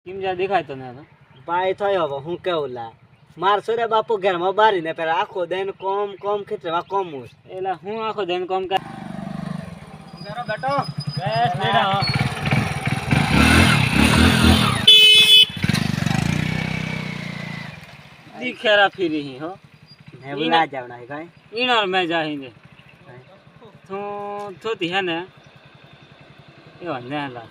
કેમ જા દેખાય તો ને ભાઈ થયો હવે હું કેવું લા માર સોરે બાપુ ઘરમાં બારી ને પેલા આખો દઈને કોમ કોમ ખેતરમાં કોમ હું એલા હું આખો દઈને કોમ કર જરો બેટો બસ બેઠા દીખેરા ફીરી હી હો ને બોલા જાવના ભાઈ ઈનાર મે જાહીને થોતી હે ને એવા નેલા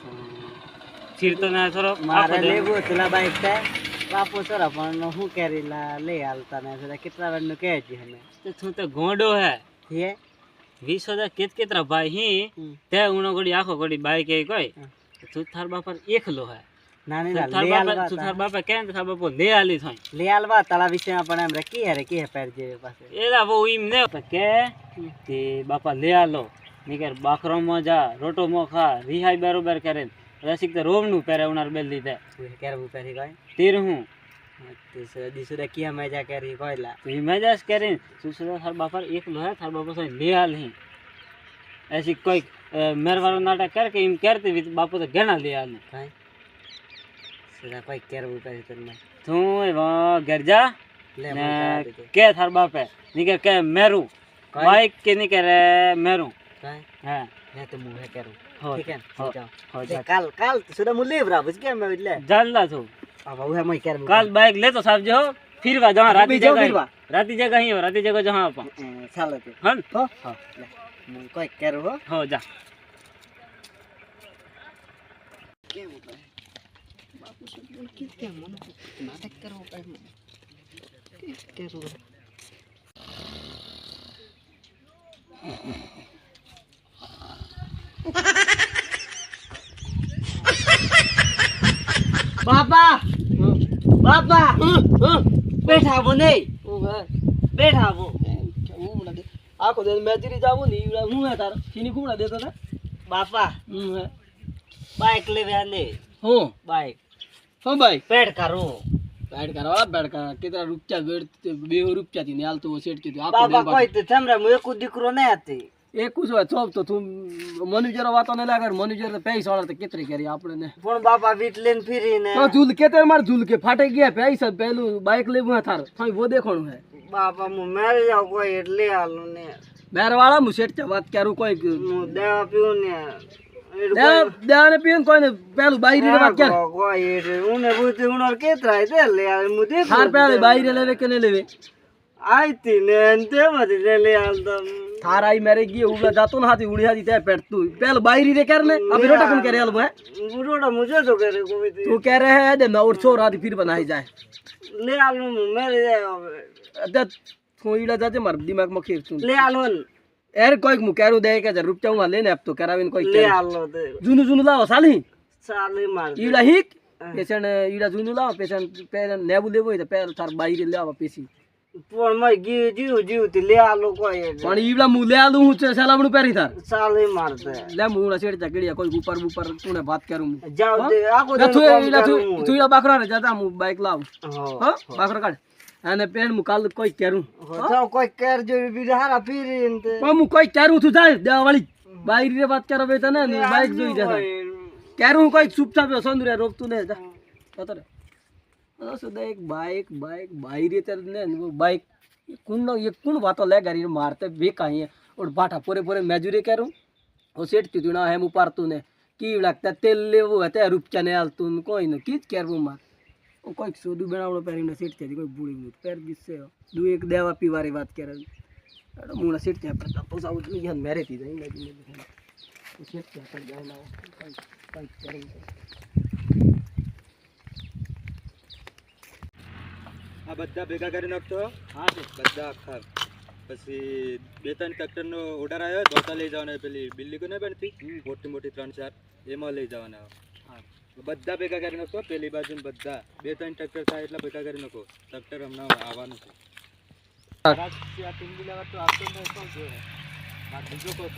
ચીર તો ના થોડો મારે લેવું પેલા બાઈક છે બાપુ સોરા પણ હું કેરીલા લઈ હાલતા ને સોરા કેટલા વાર નું કહે છે હમે તો તું તો ગોંડો હે હે 20,000 કેતરા ભાઈ હી તે ઉણો ગડી આખો ગડી બાઈક એ કોઈ તું થાર બાપર એકલો હે નાની તું ના લે હાલવા થાર બાપા કેમ થાર બાપો લે આલી થોઈ લે હાલવા તળા વિશે પણ એમ રકી હે કે પેર જે પાસે એલા વો ઈમ ને કે તે બાપા લે આલો નીકર બાખરો માં જા રોટો મો ખા રિહાઈ બરોબર કરે રસિક તો રોમ નું પેરે ઉનાર બેલ દીધે કેરવું પેરી ગઈ તીર હું तीसरा दूसरा किया मजा करी कोयला तो ये मजा करे दूसरा थार बापर एक लो है थार बापा से ले आल ही ऐसी कोई मेरे वाला नाटक करके इम करते भी बापू तो गना ले आल काई सीधा कोई केरવું કરે તને તું એવા ઘર જા લે ને કે થાર બાપે નીકળ કે મેરું બાઈક કે નીકળ મેરું કાઈ હા મે તો મુહે કરું હો ઠીક હે જાઓ હો કાલ કાલ સુડા મુ લેવરા બસ કે મે એટલે જલ્લા છું अब वो है मैं कर कल बाइक ले तो साहब जो फिर वा जहां राती जगह ही हो राती जगह जहां अपन चलो तो हन हो हां ले कोई करो हो जा के हो गए बापू से बोल के मन नाटक करो के करो बाबा बाबा बैठा वो नहीं बैठा वो આખો દે મેજરી જાવો ને ઈડા હું હે તાર સીની કુમડા દેતો ને बापा હે बाइक ले वाले હું बाइक હો ભાઈ पेड़ करो બેડ કરવા બેડ કરા કેટલા રૂપિયા બેડ 2 રૂપિયા થી ને હાલ તો સેટ કીધું बाबा कोई तो हमरा मुझे को दिकरो नहीं आती એક કુછ હોય ચોપ તો તું મનુજરો વાતો ને લાગર મનુજર પૈસા વાળા તો કેટલી કરી આપણે ને પણ બાપા વીટ લેન ફીરી ને તો ઝૂલ કે તે માર ઝૂલ કે ફાટે ગયા પૈસા પહેલું બાઈક લેવું થાર થઈ વો દેખણું હે બાપા મુ મેરે જાવ કોઈ એટલે આલું ને મેર વાળા મુ સેટ વાત કરું કોઈ મુ દેવા પીઉં ને દેવાને પીન કોઈ ને પહેલું બાઈરી રે વાત કર કોઈ એટલે ઉને બુતે ઉનર કેતરા દે લે મુ દે થાર પહેલે બાઈરે લેવે કે ને લેવે આઈતી ને અંતે મત લે આલ તો थार आई मेरे गी उबला जातो ना हाथी उड़ी हाथी ते पेटतू पहले बाहरी रे कर ले अभी रोटा कौन करे अलबो है रोटा मुझे तो करे कोई तू कह रहे है दे मैं और छोर आदि फिर बनाई जाए ले आलो मेरे अदे थोईड़ा जाते मर दिमाग में खेर तू ले आलो यार कोई मु कह रु दे के रुपया हुआ लेने अब तो कराविन कोई ले आलो दे जुनु जुनु लाओ साली साली मार ईड़ा हिक पेशेंट ईड़ा जुनु लाओ पेशेंट पे नेबू लेबो तो पैर थार बाहरी लाओ पेशी પણ મે જીવ થી લે આલો કોઈ પણ ઈવડા મુ લે આલું હું છે સલામણું પહેરી થાર સાલે મારતે લે મુ ના સેડ ચકડીયા કોઈ ઉપર ઉપર કોને વાત કરું જાવ દે આખો દે તું ઈડા બાકરા રે જાતા મુ બાઈક લાવ હો બાકરા કાઢ અને પેન મુ કાલ કોઈ કરું જાવ કોઈ કેર જો બિહારા ફીરીન તે પણ મુ કોઈ કરું તું જાય દેવા વાળી બાઈક રે વાત કરવે તને બાઈક જોઈ જા કરું કોઈ ચૂપચાપ સંદુરે રોકતું ને જા તો રે सुधा एक बाइक बाइक बाहरी तेरे ने वो बाइक कौन बातों ले गाड़ी मारते भी कहीं है और बाटा पूरे पूरे मेजूरी करूँ वो सेट की ना है मुपार तूने की लगता तेल ले वो है रूप चने आल तून कोई ना किस कर वो मार वो कोई सोडू बनावड़ो पैर ना सेट थी कोई बूढ़ी मुझ पैर किससे दो एक देवा पीवारी बात कर मुँह सेट थे पर तो साउथ में मेरे थी नहीं मैं सेट क्या कर जाए ना कोई करेंगे આ બધા ભેગા કરી નાખતો હા બધા આખા પછી 2-3 ટ્રેક્ટરનો ઓર્ડર આવ્યો દોતા લઈ જવાના પેલી બિલ્લી કોને બનતી મોટી મોટી 3-4 એમાં લઈ જવાના હા બધા ભેગા કરી નાખો પેલી બાજુ બધા 2-3 ટ્રેક્ટર થાય એટલે ભેગા કરી નાખો ટ્રેક્ટર હમણાં આવવાનું છે આ ટીમ બિલાવા તો આપતો ન શું છે આ બીજો કોઈ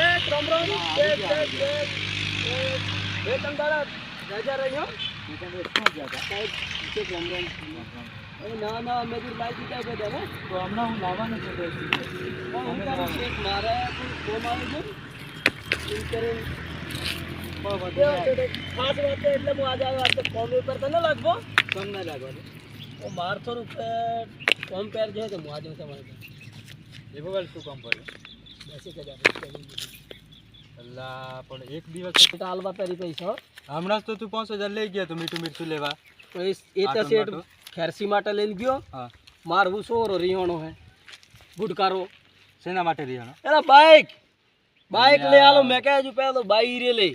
एक राम राम एक अंदारा राजा रही हो ना ना मेरी बाइक की क्या कहते हैं तो हमने हम लावाने से मारे फोन आवे जो इन करें ખાસ વાત છે એટલે હું આજે આવ્યો. આજ તો કોમ ઉપર તો ન લાગવો કમ ના લાગવાનું તો માર થોડુંક કોમ પેર છે તો હું આજે તમારે એવો વાર શું કામ પડે 10,000 અલ્લા પણ એક દિવસ તો હાલવા પેરી પૈસા હમણાં તો તું 5,000 લઈ ગયા તો મીઠું મીઠું લેવા તો એ તો શેઠ ખેરસી માટે લઈને ગયો હા મારવું સોરો રિહોણો હે ગુડકારો શેના માટે રહ્યો એલા બાઈક લે આલો મેં કહે છું પેલો બાઈ રે લે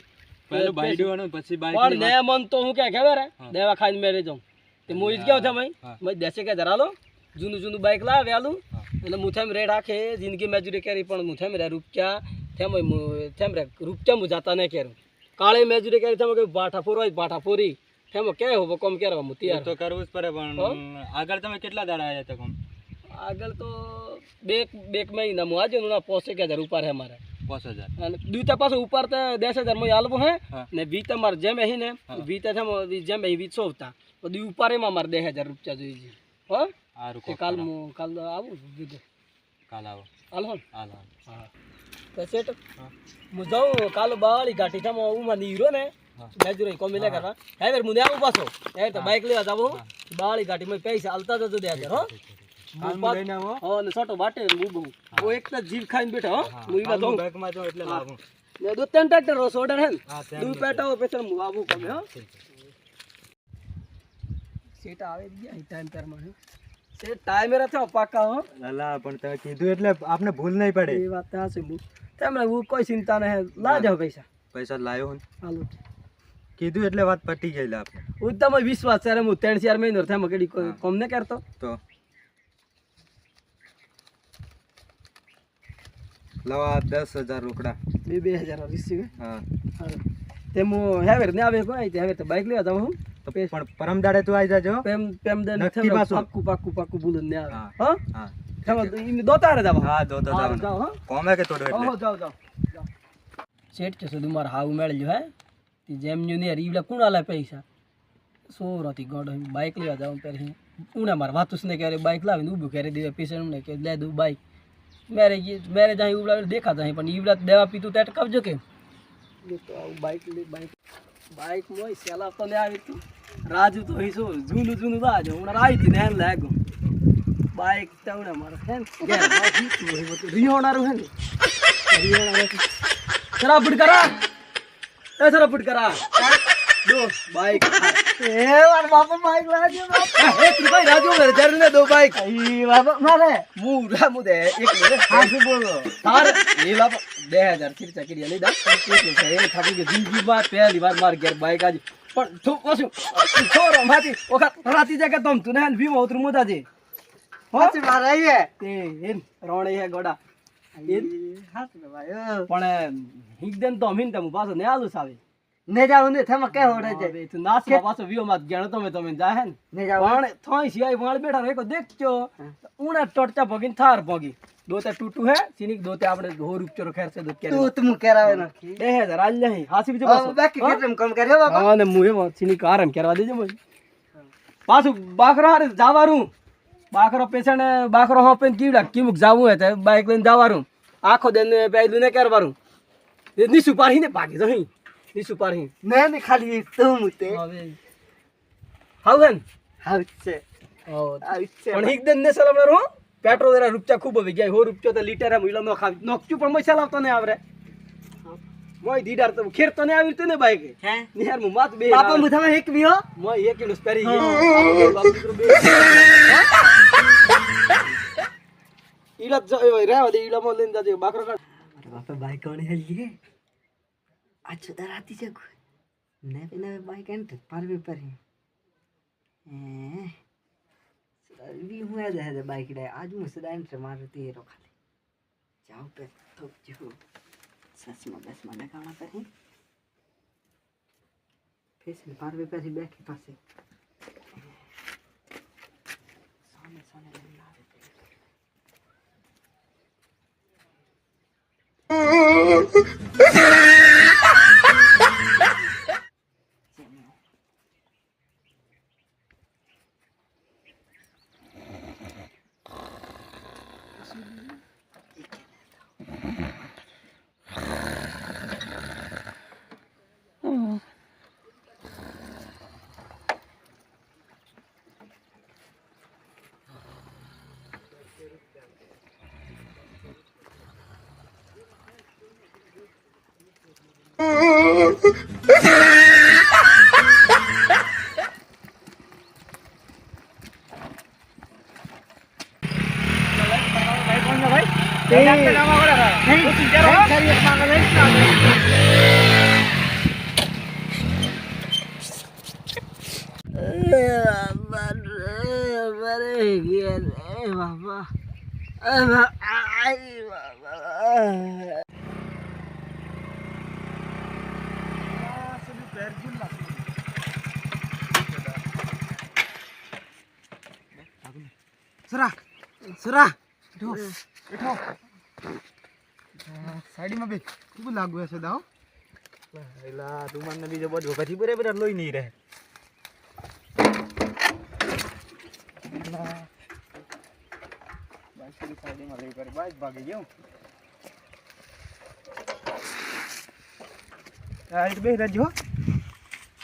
પેલું બાઈક દેવાનું પછી બાઈક પણ ને મન તો હું કે ખબર હે દેવા ખાઈને મેરે જાઉં તે મોઈ ગયો છે મય હા. મય દેશે કે ધરાલો જૂનું બાઈક લાવે આલું એટલે મુથેમ રેડ આખે જિંદગી મેજૂરી કરી પણ મુથેમ રે રૂપિયા થેમ રે રૂપિયા મુ જાતા નહીં કેરું કાળે મેજૂરી કરી થેમ કે બાઠા પૂરી થેમ કે હો કોમ કરવા મુ એ તૈયાર તો કરવું જ પડે પણ આગળ તમે કેટલા દાડા આવ્યા હતા કોમ આગળ તો બે મહિના મુ આજે ના 5,000 ઉપર હે મારે 5,000 અને દૂતા પાછો ઉપર તો 10,000 માં આલવો હે હા. ને વીતે માર જેમ હે ને વીતે થેમ જેમ હે વીત સોવતા તો દી ઉપર માં માર 10,000 રૂપિયા જોઈએ છે હો સારું તે કાલ આવું કીધું કાલ આવો હાલ હો હાલ હાલ હા તો સેટ હું જાઉં કાલ બાળી ઘાટી થા ઉમાં નીરો ને હા. મેજુરી કોમી લે કરવા હવે મુને આવું પાછો હવે તો બાઈક લેવા જાવ બાળી ઘાટી માં પૈસા હાલતા જતો 2,000 હો કાલ હું લઈને આવો હો ને છોટો બાટે હું બહુ ઓ એક તો જીવ ખાઈને બેઠો હો હું ઈવા જાઉં બેગમાં જાઉં એટલે લાવું ને દો ત્રણ ટ્રેક્ટર રોસ ઓર્ડર હે હા દૂ પેટાઓ પેસર હું આવું કમે હો સેટ આવે ગયા ટાઈમ પર માં સેટ ટાઈમ રે થો પાકા હો અલા પણ તમે કીધું એટલે આપને ભૂલ નહીં પડે એ વાત તો છે હું તમને હું કોઈ ચિંતા નહીં લા જાવ પૈસા પૈસા લાયો ને હાલો કીધું એટલે વાત પટી ગઈ લા આપણે હું તમે વિશ્વાસ છે હું 3-4 મહિનો થાય મગડી કોમ ને કરતો તો લવા 10,000 રોકડા 2,000 રિસીવ હા તે હું હેવેર ને આવે કોઈ તે હવે તો બાઈક લેવા જાવ હું તો પણ પરમ દાડે તું આવી જાજો પેમ દે નક્કી પાછું. પાકું બોલું ને આવે હા. હા હા તમે ઈ દોતારે જાવ હા દો તો હા, જાવ જાઓ હા કોમે કે તોડો એટલે જાઓ શેઠ કે સુધી મારા હાવ મેળજો હે તે જેમ ન્યુ ને રીવલા કુણાલા પૈસા સોરતી ગોડ બાઈક લેવા જાવ પેરી ઉણા માર વાતુસ ને કરે બાઈક લાવીને ઊભું કરી દેવે પેશન્ટ ને કે લે દઉં બાઈક મેરે જાય ઉવડા દેખાતા નહીં પણ ઈવડા દેવા પીતું તે અટકાવજો કે તો આવું બાઈક મોય સેલા તો ને આવી તું રાજુ તો હિસો જૂનું રાજ હમણાં આવી હતી ને એમ લાગ્યો બાઈક તવણે મારો હે ને રિયોણારું હે ને સરાપુટ કરા દો બાઈક એ વાર બાપા બાઈક લાગે બાપા એ ભાઈ રાજુ ઘરે જર ને દો બાઈક ઈ બાપા મારે મુ દે એક લે હાસુ બોલો તાર લીલા 2,000 ખીરચા કરી લઈ દા કેટલું છે એ થાકી ગઈ જિંદગીમાં પહેલી વાર માર ઘેર બાઈક આજી પણ તું કોશું છોરો માથી ઓખા રાતી જગે તમ તું ને વીમો ઉતર મોદાજી હાચી મારે આઈએ તે એમ રોણે હે ગોડા એમ હાચ ને ભાઈ પણ હિકદન તો અમીન તમ પાછો ને આલુ સાવે ને જાવ ને થમ કે હોડે છે તું નાસમાં પાછો વિયો માં ગણો તમે જા હે ને જાવ પણ થોઈ સિવાય વાળ બેઠા રેકો દેખજો ઉણા ટોટચા ભગીન થાર ભગી દોતે ટૂટુ હે સિનિક દોતે આપણે 100 રૂપિયો ખેર છે દોત કે તું કરાવે નાખી 2,000 આલ લઈ હાસી બીજો પાછો બાકી કેટલમ કમ કર્યો બાપા હા ને મુએ સિનિક આરામ કરવા દેજો મને પાછું બાકરો હારે જાવારું બાકરો પેછણ બાકરો હોપેન કીડા કીમુક જાવું હે તે બાઈક લઈને જાવારું આખો દેન પેલું ને કરવારું એ નીસુ પાડી ને ભાગી જઈ નીસુ પાડી ને ખાલી તું મુતે હાવ હે હાવ છે પણ એકદમ ને સલામ રો પેટ્રોલ એરા રૂપિયા ખૂબ આવી ગયા 100 રૂપિયા તો લીટર એમ ઈલો નો ખાવી નોકચું પણ મસાલા આવતો ને આવરે મોય દીડાર તો ખેર તો ને આવી તો ને બાઈક હે નિહાર મુ માત બે બાપા મુ તમે એક વિયો મોય એક કિલો સ્પેરી ગયો બાપ દીકરો બે ઈલા જો રેવા દે ઈલા મો લઈને જાજે બાકરો કાઢ બાપા બાઈક કોણ હે લીએ आज सुधर आती जग नवे बाइक एंटर पारवे पर भी हुआ है बाइक डे आज मुझसे एंटर मारती है रोका ले जाओ पे थोक जो सच में बस मन लगाना पर है फेस में पारवे पर ही बैठ के पास सामने सामने लगा સરા સરા સાઈડમાં બે ખૂબ લાગુ હશે દાવ એલા તું મને બીજો બધો પછી બરાબર લોહી નહીં રહે સાઈડમાં લઈ કરે બાજ ભાગી ગયો એક બે રજો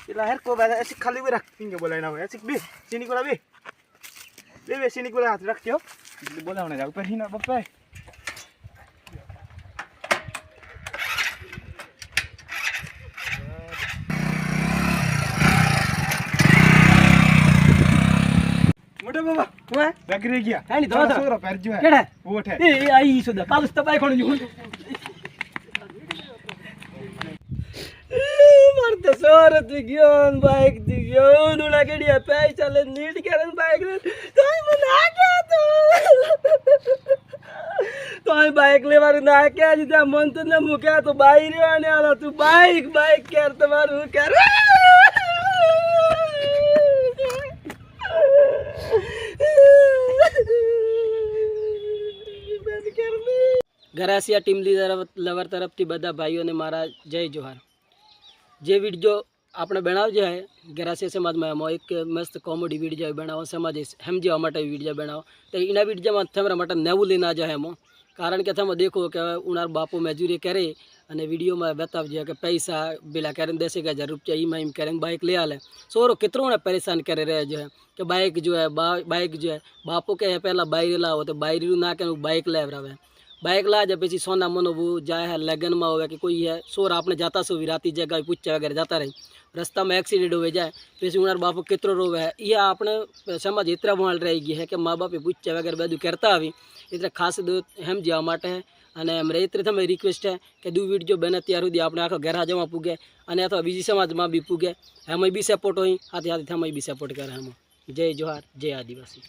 એલા હેર કો બાદ એસી ખાલી બે રાખ પિંગે બોલાઈ ના હોય એસી બે સીની કોલા બે બે સીની કોલા હાથ રાખજો બોલાવને જાવ ઉપર હીના બપ્પા મોટા બાબા હું બેગરે ગયા હાની તો છોરો પરજો હે કેડા ઓઠ હે એ આઈ સુદા પાલસ તબાઈ કોણ જો મરતે સોરત ગયો બાઈક દી ગયો નુલા કેડિયા પૈસા લે નીડ કરન બાઈક તોય મને આ ગયા તોય બાઈક લેવાનું ના કે જીતા મન તો ન મુક્યા તો બાઈ રહ્યો ને આલા તું બાઈક બાઈક કર તમારું કર ગરાસિયા ટીમ લીડર લવર તરફથી બધા ભાઈઓને મારા જય જોહાર જે વિડીયો આપણે બનાવજો હે ગરાસિયા સમાજમાં એમાં એક મસ્ત કોમેડી વિડીયો બનાવો સમાજ સમજવા માટે વિડીયો બનાવો તો એના વિડીયોમાં તમારા માટે નવું લઈને આ જાય એમાં કારણ કે તમે દેખો કે ઉનાર બાપુ મજૂરી કરે અને વિડીયોમાં બતાવજો કે પૈસા પેલા કરીને 10,000 રૂપિયા એમાં એમ કરીને બાઇક લઈ આલે સોરો કેટલોને પરેશાન કરી રહ્યા છે કે બાઇક જો હે બાઇક જો હે બાપુ કહે પહેલાં બાયરી લાવો તો બાયરીનું ના કે બાઇક લાવરાવે બાઇક લાવે પછી સોના મનોવું જાય હે લગ્નમાં હોય કે કોઈ હે સોર આપણે જાતા સो રાતી જગ્યાએ પૂછ્યા વગેરે જતા રહી રસ્તામાં એક્સિડન્ટ હોય જાય પછી ઉનાર બાપુ કેટલો રોવે હે એ આપણે સમાજ એતરા વહાલ રહી ગઈ હે કે મા બાપે પૂછ્યા વગેરે બધું કરતા આવી એટલે ખાસ સમજવા માટે અને એટલે તમે રિક્વેસ્ટ હે કે દુ વિડીયો બને ત્યાર સુધી આપણે આખો ઘેર જવા પૂગે અને અથવા બીજી સમાજમાં બી પૂગે એમાં બી સપોર્ટ હોય હાથે હાથે તમે બી સપોર્ટ કરે એમાં જય જોહાર જય આદિવાસી